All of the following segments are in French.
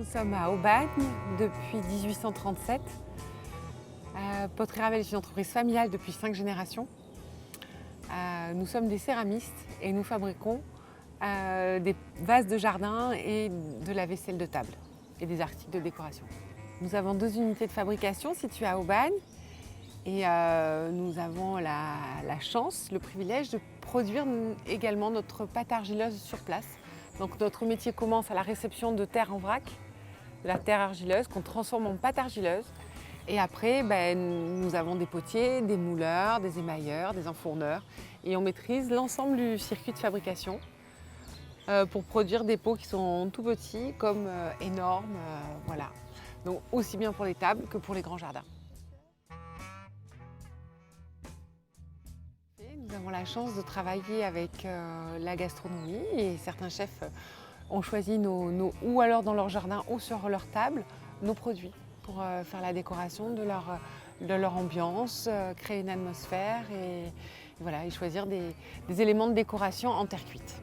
Nous sommes à Aubagne depuis 1837. Poterie Ravel est une entreprise familiale depuis 5 générations. Nous sommes des céramistes et nous fabriquons des vases de jardin et de la vaisselle de table et des articles de décoration. Nous avons 2 unités de fabrication situées à Aubagne et nous avons la chance, le privilège de produire également notre pâte argileuse sur place. Donc notre métier commence à la réception de terre en vrac, de la terre argileuse qu'on transforme en pâte argileuse. Et après, nous avons des potiers, des mouleurs, des émailleurs, des enfourneurs. Et on maîtrise l'ensemble du circuit de fabrication pour produire des pots qui sont tout petits comme énormes. Voilà. Donc aussi bien pour les tables que pour les grands jardins. Nous avons la chance de travailler avec la gastronomie et certains chefs ont choisi ou alors dans leur jardin ou sur leur table nos produits pour faire la décoration de leur ambiance, créer une atmosphère et choisir des éléments de décoration en terre cuite.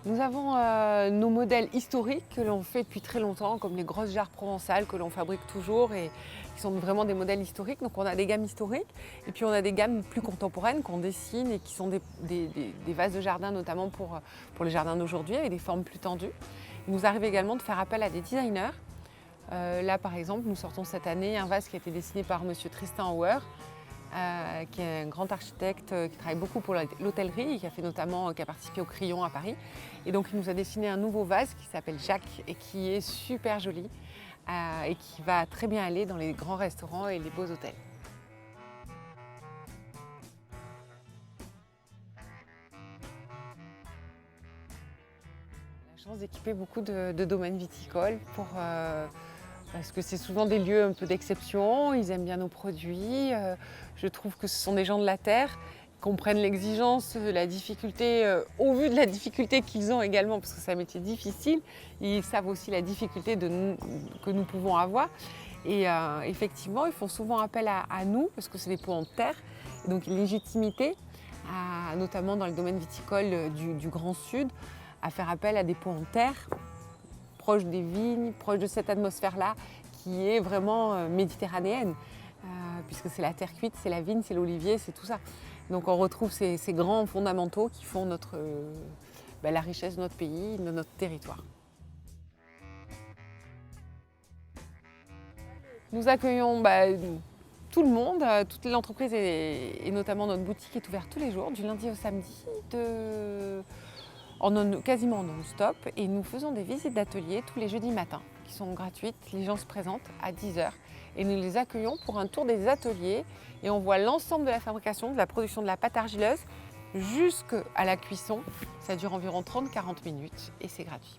Nous avons nos modèles historiques que l'on fait depuis très longtemps, comme les grosses jarres provençales que l'on fabrique toujours et qui sont vraiment des modèles historiques. Donc on a des gammes historiques et puis on a des gammes plus contemporaines qu'on dessine et qui sont des vases de jardin, notamment pour les jardins d'aujourd'hui, avec des formes plus tendues. Il nous arrive également de faire appel à des designers. Là par exemple, nous sortons cette année un vase qui a été dessiné par monsieur Tristan Auer, qui est un grand architecte qui travaille beaucoup pour l'hôtellerie et qui a participé au Crillon à Paris. Et donc il nous a dessiné un nouveau vase qui s'appelle Jacques et qui est super joli et qui va très bien aller dans les grands restaurants et les beaux hôtels. J'ai la chance d'équiper beaucoup de domaines viticoles parce que c'est souvent des lieux un peu d'exception, ils aiment bien nos produits. Je trouve que ce sont des gens de la terre, comprennent l'exigence, la difficulté, au vu de la difficulté qu'ils ont également, parce que c'est un métier difficile, ils savent aussi la difficulté que nous pouvons avoir. Et effectivement, ils font souvent appel à nous, parce que c'est des pots en terre, et donc une légitimité, notamment dans le domaine viticole du Grand Sud, à faire appel à des pots en terre, proche des vignes, proche de cette atmosphère-là qui est vraiment méditerranéenne, puisque c'est la terre cuite, c'est la vigne, c'est l'olivier, c'est tout ça. Donc on retrouve ces grands fondamentaux qui font la richesse de notre pays, de notre territoire. Nous accueillons tout le monde, toute l'entreprise et notamment notre boutique est ouverte tous les jours, du lundi au samedi, quasiment non-stop, et nous faisons des visites d'ateliers tous les jeudis matins qui sont gratuites. Les gens se présentent à 10 h et nous les accueillons pour un tour des ateliers et on voit l'ensemble de la fabrication, de la production de la pâte argileuse jusqu'à la cuisson. Ça dure environ 30-40 minutes et c'est gratuit.